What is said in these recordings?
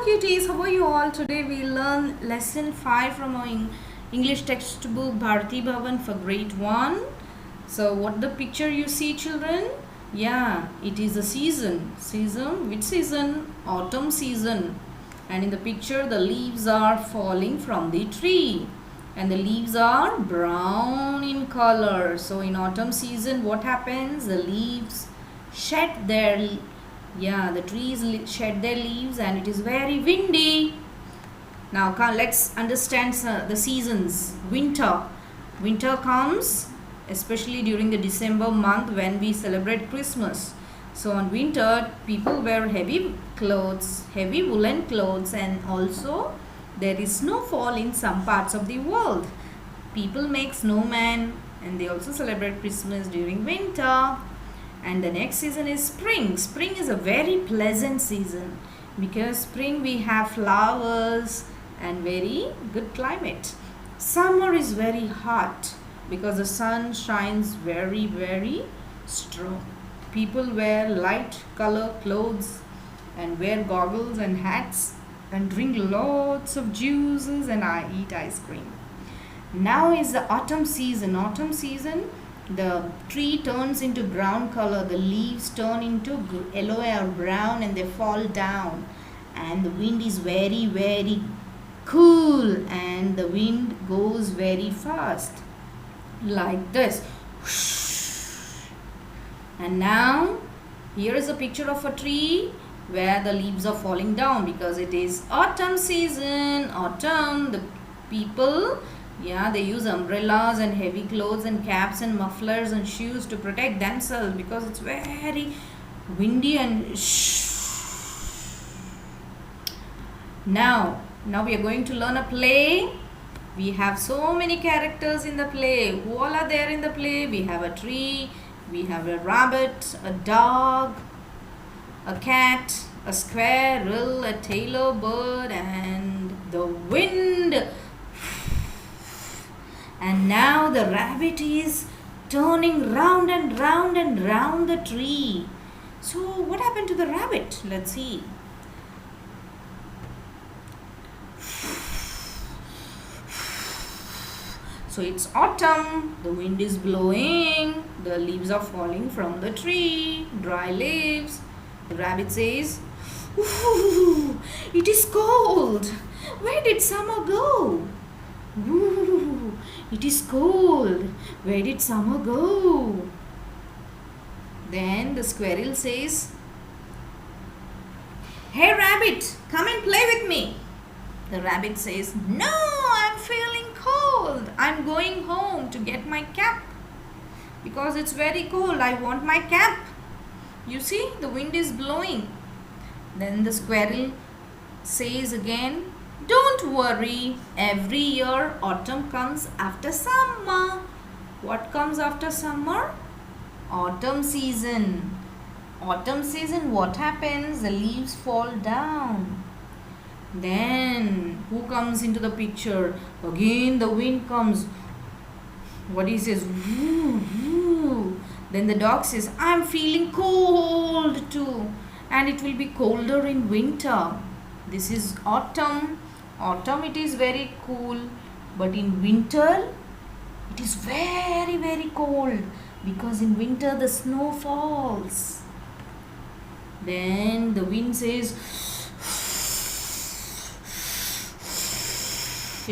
cuties, how are you all? Today we learn lesson 5 from our English textbook Bharati Bhavan for grade 1. So what the picture you see, children? Yeah, it is a season. Season? Which season? Autumn season. And in the picture the leaves are falling from the tree. And the leaves are brown in color. So in autumn season what happens? The leaves shed their the trees shed their leaves and it is very windy. Now let's understand the seasons. Winter comes especially during the December month when we celebrate Christmas. So on winter people wear heavy clothes, heavy woolen clothes, and also there is snowfall in some parts of the world. People make snowman and they also celebrate Christmas during winter. And the next season is spring. Spring is a very pleasant season because spring we have flowers and very good climate. Summer is very hot because the sun shines very strong. People wear light color clothes and wear goggles and hats and drink lots of juices and eat ice cream. Now is the autumn season. Autumn season, the tree turns into brown color, the leaves turn into yellow or brown and they fall down, and the wind is very cool and the wind goes very fast like this. And now here is a picture of a tree where the leaves are falling down because it is autumn season. Autumn, the people they use umbrellas and heavy clothes and caps and mufflers and shoes to protect themselves because it's very windy and Now we are going to learn a play. We have so many characters in the play. Who all are there in the play? We have a tree, we have a rabbit, a dog, a cat, a squirrel, a tailor bird, and the wind. And now the rabbit is turning round and round and round the tree. So what happened to the rabbit? Let's see. So it's autumn, the wind is blowing, the leaves are falling from the tree, dry leaves. The rabbit says, "Ooh, it is cold. Where did summer go? Ooh, it is cold. Where did summer go?" Then the squirrel says, "Hey rabbit, come and play with me." The rabbit says, "No, I'm feeling cold. I'm going home to get my cap because it's very cold. I want my cap." You see, the wind is blowing. Then the squirrel says again, "Don't worry. Every year autumn comes after summer." What comes after summer? Autumn season. Autumn season, what happens? The leaves fall down. Then who comes into the picture? Again the wind comes. What he says? Woo, woo. Then the dog says, "I'm feeling cold too." And it will be colder in winter. This is autumn. Autumn it is very cool, but in winter it is very cold because in winter the snow falls. Then the wind says,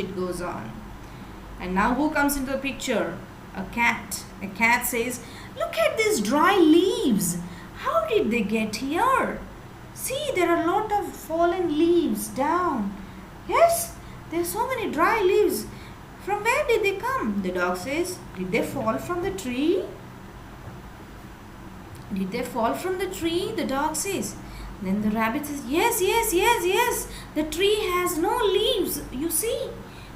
it goes on. And now who comes into the picture? A cat. A cat says, "Look at these dry leaves. How did they get here? See, there are a lot of fallen leaves down. Yes, there are so many dry leaves. From where did they come?" The dog says, "Did they fall from the tree?" "Did they fall from the tree?" the dog says. Then the rabbit says, yes. The tree has no leaves. You see,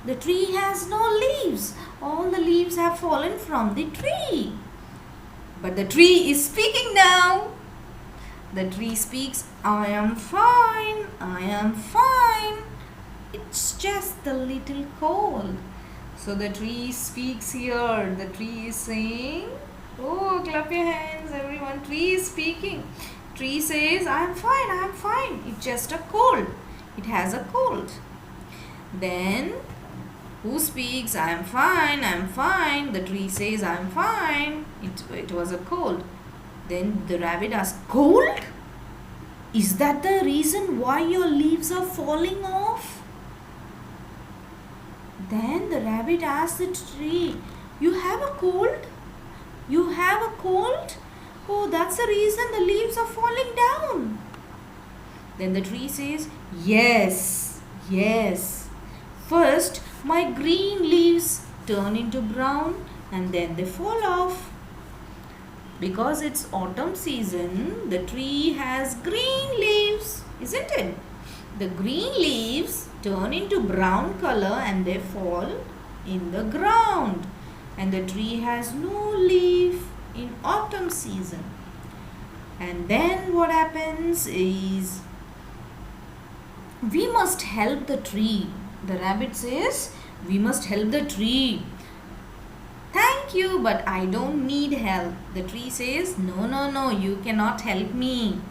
the tree has no leaves. All the leaves have fallen from the tree. But the tree is speaking now. The tree speaks, "I am fine. I am fine. It's just a little cold." So the tree speaks here. The tree is saying, oh, clap your hands, everyone. Tree is speaking. Tree says, "I am fine. It's just a cold. It has a cold. Then who speaks? I am fine, I am fine. The tree says, I am fine. It was a cold. Then the rabbit asked, cold? Is that the reason why your leaves are falling off? Then the rabbit asked the tree, you have a cold? You have a cold? Oh, that's the reason the leaves are falling down. Then the tree says, yes, yes. First, my green leaves turn into brown and then they fall off. Because it's autumn season, the tree has green leaves, isn't it? The green leaves turn into brown color and they fall in the ground. And the tree has no leaf in autumn season. And then what happens is, we must help the tree. The rabbit says, we must help the tree. Thank you, but I don't need help. The tree says, no, no, no, you cannot help me.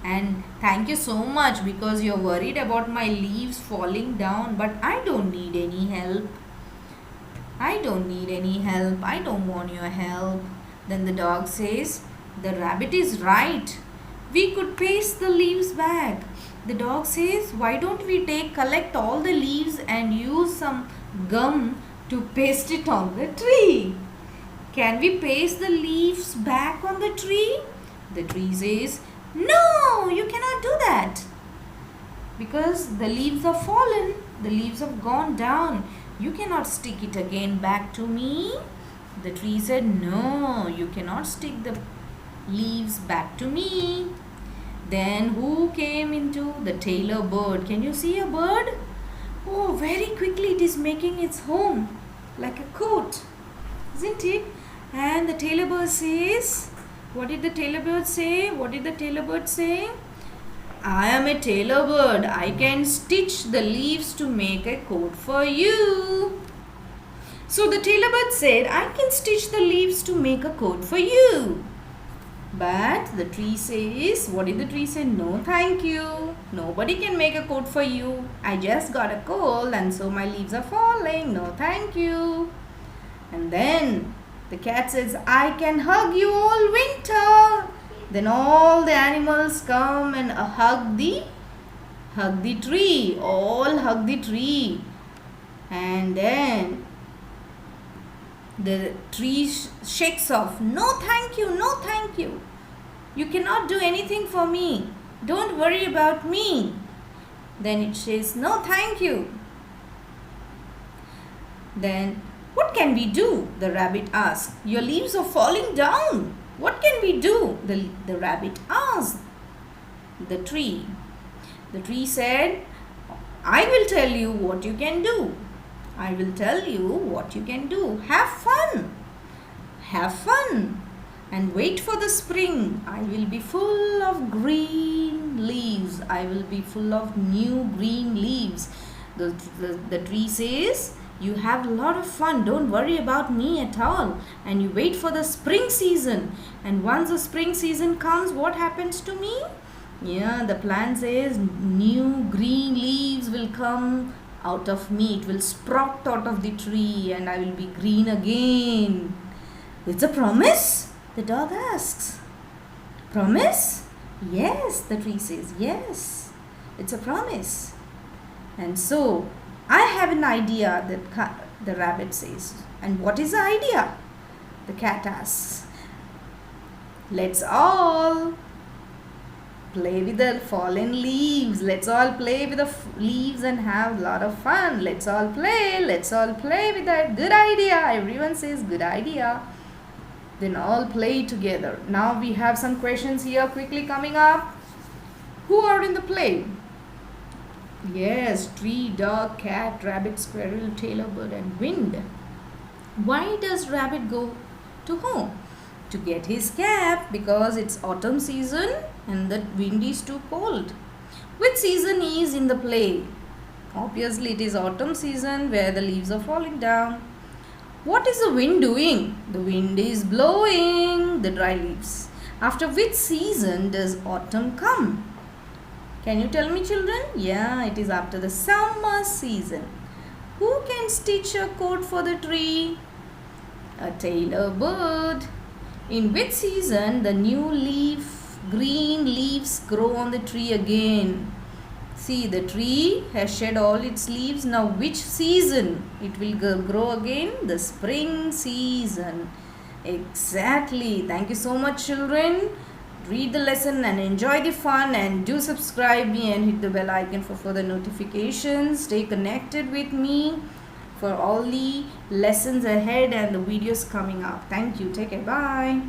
And thank you so much because you're worried about my leaves falling down, but I don't need any help. I don't need any help. I don't want your help. Then the dog says, the rabbit is right. We could paste the leaves back. The dog says, why don't we collect all the leaves and use some gum to paste it on the tree? Can we paste the leaves back on the tree? The tree says, no, you cannot do that. Because the leaves are fallen. The leaves have gone down. You cannot stick it again back to me. The tree said, no, you cannot stick the leaves back to me. Then who came into? The tailor bird. Can you see a bird? Oh, very quickly it is making its home like a coat, isn't it? And the tailor bird says, what did the tailor bird say? What did the tailor bird say? I am a tailor bird. I can stitch the leaves to make a coat for you. So the tailor bird said, I can stitch the leaves to make a coat for you. But the tree says, what did the tree say? No, thank you. Nobody can make a coat for you. I just got a cold and so my leaves are falling. No, thank you. And then the cat says, I can hug you all winter. Then all the animals come and hug the tree. All hug the tree. And then the tree shakes off. No, thank you. No, thank you. You cannot do anything for me. Don't worry about me. Then it says, no, thank you. Then, what can we do? The rabbit asked. Your leaves are falling down. What can we do? The rabbit asked the tree. The tree said, I will tell you what you can do. I will tell you what you can do. Have fun. Have fun. And wait for the spring. I will be full of green leaves. I will be full of new green leaves. The tree says, you have a lot of fun. Don't worry about me at all. And you wait for the spring season. And once the spring season comes, what happens to me? Yeah, the plant says new green leaves will come out of me. It will sprout out of the tree and I will be green again. It's a promise? The dog asks. Promise? Yes, the tree says. Yes, it's a promise. And so, I have an idea, the rabbit says. And what is the idea? The cat asks. Let's all play with the fallen leaves. Let's all play with the leaves and have a lot of fun. Let's all play. Let's all play with that. Good idea. Everyone says good idea. Then all play together. Now we have some questions here quickly coming up. Who are in the play? Yes, tree, dog, cat, rabbit, squirrel, tailor bird and wind. Why does rabbit go to home? To get his cap because it's autumn season and the wind is too cold. Which season is in the play? Obviously it is autumn season where the leaves are falling down. What is the wind doing? The wind is blowing the dry leaves. After which season does autumn come? Can you tell me, children? Yeah, it is after the summer season. Who can stitch a coat for the tree? A tailor bird. In which season the green leaves grow on the tree again? See, the tree has shed all its leaves. Now which season it will grow again? The spring season. Exactly. Thank you so much, children. Read the lesson and enjoy the fun, and do subscribe me and hit the bell icon for further notifications. Stay connected with me for all the lessons ahead and the videos coming up. Thank you. Take care. Bye.